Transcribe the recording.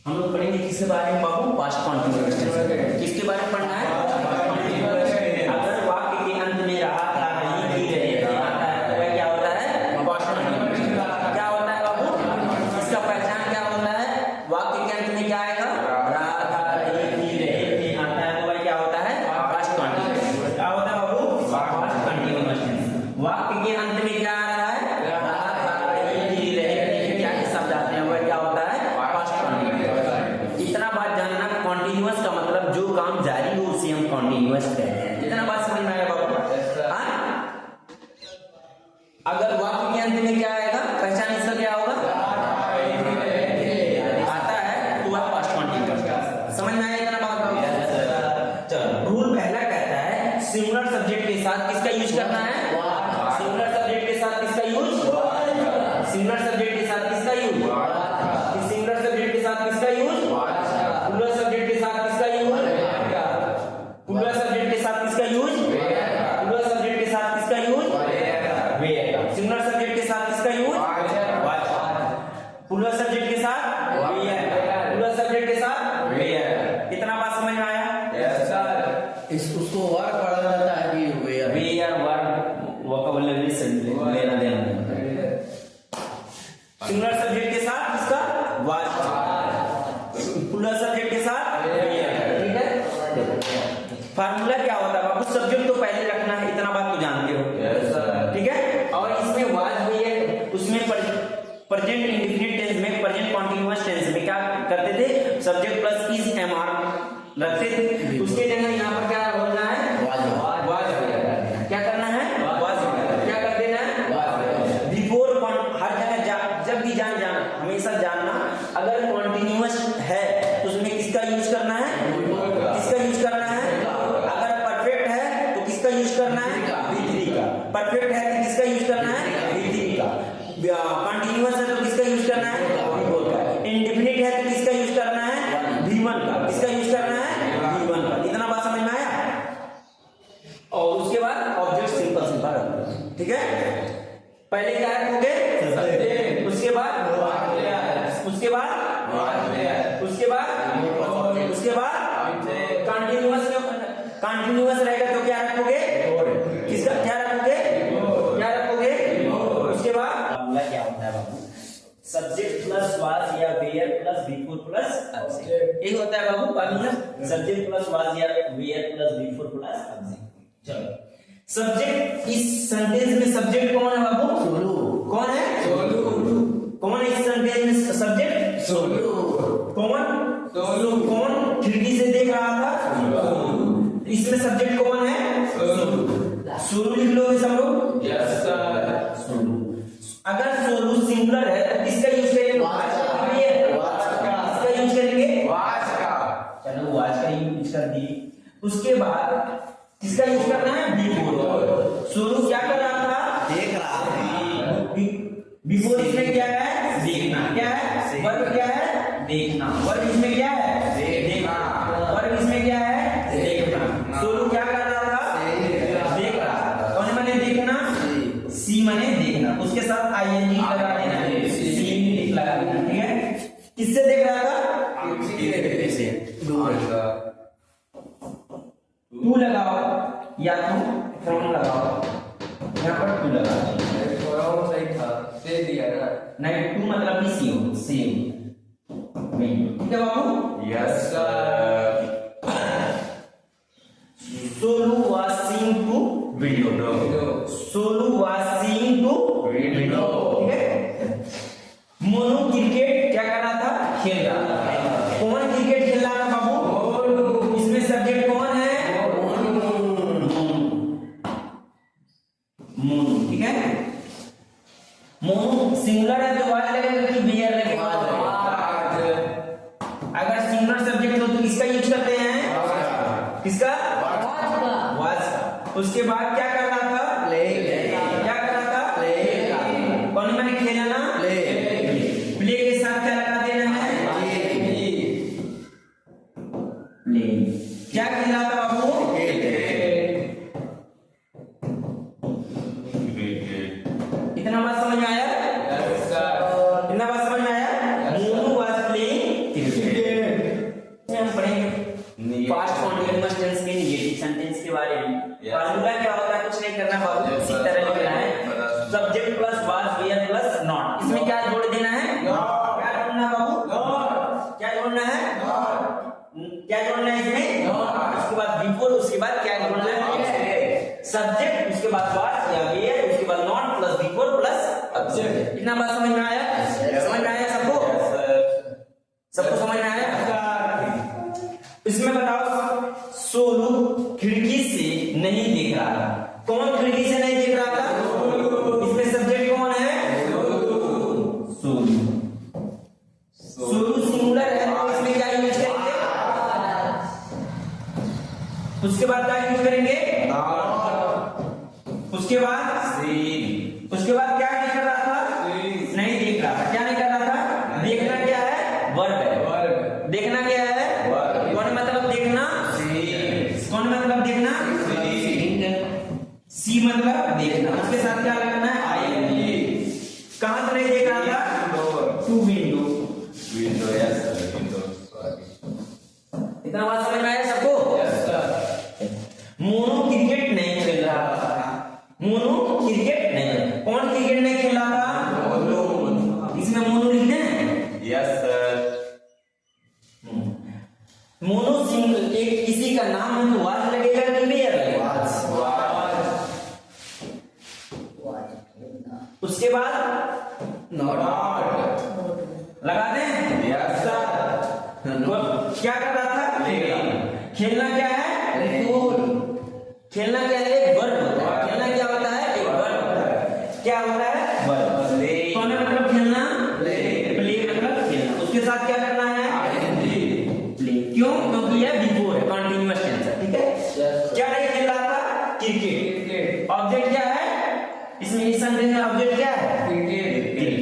हम लोग पढ़ेंगे किसके बारे में बाबू? Past continuous tense. किसके बारे में पढ़ना है? अगर वाक्य के अंत में रहा था रही थी रहेगी आता है तो वह क्या होता है? Past continuous. क्या होता है बाबू? इसका पहचान क्या होता है? वाक्य के अंत में क्या आएगा? रहा था रही थी रहेगी आता है तो वह क्या होता है? Past continuous. क्या होता है बाबू? Past continuous tense. वाक्य के अंत में क्या आ रहा है? कॉन्टिन्यूअस का मतलब जो काम जारी हो उसे हम कॉन्टिन्यूअस कहते हैं। इतना बात समझ में आया बाबू? अगर वाक्य के अंत में क्या आएगा? पहचान इसका क्या होगा? आता है तो वह पास्ट कॉन्टिन्यूअस। समझ में आया इतना बात बाबू? चलो, रूल पहला कहता है सिंगुलर सब्जेक्ट के साथ किसका यूज करना है? सिंगुलर सब्जेक्ट के साथ किसका यूज? सिंगुलर सब्जेक्ट के साथ किसका यूज? सिंगुलर सब्जेक्ट के साथ किसका यूज? प्लूरल सब्जेक्ट के साथ किसका यूज? प्लूरल सब्जेक्ट के साथ किसका यूज? प्लूरल सब्जेक्ट के साथ किसका यूज? वेयर। सिंगुलर सब्जेक्ट के साथ किसका यूज? प्लूरल सब्जेक्ट के साथ वेयर। प्लूरल सब्जेक्ट के साथ वेयर। कितना बात समझ में आया? Yes sir. उसको वर्ब पढ़ा जाता है कि वेयर? वेयर वर्ब वोकैबुलरी से लेना देना। सिंगुलर सब्जेक्ट के साथ किसका? वाज। प्लूरल सब्जेक्ट के साथ वेयर। ठीक है? फार्मूला क्या होता है बाबू? सब्जेक्ट तो पहले रखना है, इतना बात तो जानते हो। Yes sir. ठीक है? और इसमें वाज भी है, उसमें प्रेजेंट इंडेफिनिट टेंस में, प्रेजेंट कॉन्टिन्यूअस टेंस में क्या करते थे? Subject plus is am are रखते थे। उसके जगह यहाँ पर क्या बोलना है? वाज। क्या करना है? वाज। क्या कर देना है? बिफोर। हर जगह जब भी जाना हमेशा जानना, अगर कॉन्टिन्यूअस है तो उसमें किसका यूज करना है? किसका यूज करना है? अगर परफेक्ट है तो किसका यूज करना है? V3 का। परफेक्ट है तो किसका यूज करना है? V3 का। कॉन्टिन्यूअस है तो किसका यूज करना है? V4 का। इंडेफिनिट है तो किसका यूज करना है? V1 का। किसका यूज करना है? V1 का। इतना बात समझ में आया? और उसके बाद ऑब्जेक्ट सिंपल सिंपल रखो। ठीक है? पहले क्या रखोगे? उसके बाद उसके बाद कंटिन्यूअस रहेगा तो क्या रखोगे? किसका क्या रखोगे? उसके बाद क्या होता है बाबू? सब्जेक्ट प्लस वाज या were plus before plus object. यही होता है बाबू फार्मूला। सब्जेक्ट प्लस वाज या were plus before plus object. चलो, सब्जेक्ट इस सेंटेंस में सब्जेक्ट कौन है बाबू? सोलू। कौन है? सोलू। कौन है इस सेंटेंस में सब्जेक्ट? सोलू। कौन? सोलू। कौन खिड़की से देख रहा था? सोलू। इसमें सब्जेक्ट कौन है? सोलू। सोलू लिख लो सब लोग। Yes sir. सोलू। अगर सोलू सिंगुलर है तो किसका यूज करेंगे? वाज का। किसका यूज करेंगे? वाज का। चलो वाज का यूज कर दिए। उसके बाद किसका यूज करना है? बिफोर। सोलू क्या कर रहा था? देख रहा है। बिफोर इसमें क्या है? देखना। क्या है? वर्ब क्या है? देखना। वर्ब इसमें क्या है? देखना। वर्ब इसमें क्या है? देखना। सोलू क्या कर रहा था? देख रहा था। कौन माने देखना? सी माने देखना। उसके साथ आईएनजी लगा देना। सी लगा देना। ठीक है? किससे देख रहा था? टू लगाओ या तो फ्रॉम लगाओ। यहाँ पर टू लगाओ। सही था, दे दिया ना। नहीं, टू मतलब भी सेम ठीक है बाबू? Yes sir. Solu was seeing to window. Solu was seeing to window. ठीक है? मोनू क्रिकेट क्या कर रहा था? खेल रहा था। कौन क्रिकेट खेल रहा था बाबू? इसमें सब्जेक्ट कौन है? मोनू। ठीक है? मोनू सिंगुलर है तो वाज लगेगा कि वेयर लगेगा? अगर सिंगुलर सब्जेक्ट हो तो किसका यूज करते हैं? किसका? वाज का। उसके बाद क्या कर रहा था? प्ले। क्या कर रहा था? प्ले। कौन मैंने खेला ना? प्ले। प्ले के साथ क्या लगा देना है? प्ले। क्या खेल रहा था बाबू? इतना बात समझ में आया? Yes sir. इतना बात समझ में आया? Monu was playing cricket. इसमें हम पढ़ेंगे Negative. पास्ट कॉन्टिन्यूअस टेंस के नेगेटिव सेंटेंस के बारे में। Yes. फार्मूला क्या होता है, कुछ नहीं करना बाबू, Yes, इसी sir. तरह लिखना है subject plus was were plus not. इसमें क्या जोड़ देना है, Not. क्या जोड़ना है बाबू, Not. क्या जोड़ना है, Not. क्या जोड़ना है इसमें, Not. उसके बाद बिफोर, उसके बाद क्या जोड़ना है, सब्जेक्ट, उसके बाद वाज या वेयर, उसके बाद not plus before plus Object. इतना बात समझ में आया, समझ में आया सबको, Yes, sir. सबको समझ में आया। इसमें बताओ सोनू खिड़की से नहीं देख रहा था, कौन खिड़की से नहीं देख रहा था, इसमें सब्जेक्ट कौन है, सोनू। सोनू सिंगुलर है तो इसमें क्या यूज करेंगे, उसके बाद क्या यूज करेंगे, Not. उसके बाद Seen. उसके बाद क्या नहीं कर रहा था, Seen. नहीं देख रहा था, क्या नहीं कर रहा था, देखना क्या है, वर्ब है, Verb. देखना क्या है, Verb. कौन मतलब देखना, Seen. कौन मतलब देखना, Seen. सी मतलब देखना, उसके साथ क्या लगना है, आई। कहां से नहीं देख रहा था, Door. To window. Window. Yes, sir. Window. Sorry. इतना बात समझ में आया सबको। Yes, sir. मोनू क्रिकेट नहीं खेल रहा था, मोनू क्रिकेट नहीं, कौन क्रिकेट नहीं खेल रहा था, Moon. इसमें मोनू लिखना है, Yes, sir. मोनू सिंह एक किसी का नाम है तो वाज लगेगा कि वेयर लगेगा, उसके बाद नॉट लगा दें। Yes, sir. तो क्या कर रहा था, खेलना क्या है, खेलना क्या है, एक वर्ब होता है, खेलना क्या होता है, एक वर्ब होता है, क्या होता है, वर्ब। Play. कौन मतलब खेलना, Play. प्ले मतलब खेलना, उसके साथ क्या करना है, ING. प्ले, क्यों, क्योंकि यह बिफोर है, कंटिन्यूअस टेंस है, ठीक है। क्या नहीं खेल रहा था, क्रिकेट। Cricket. ऑब्जेक्ट क्या है, इसमें इस सेंटेंस में ऑब्जेक्ट क्या है, Cricket. क्रिकेट।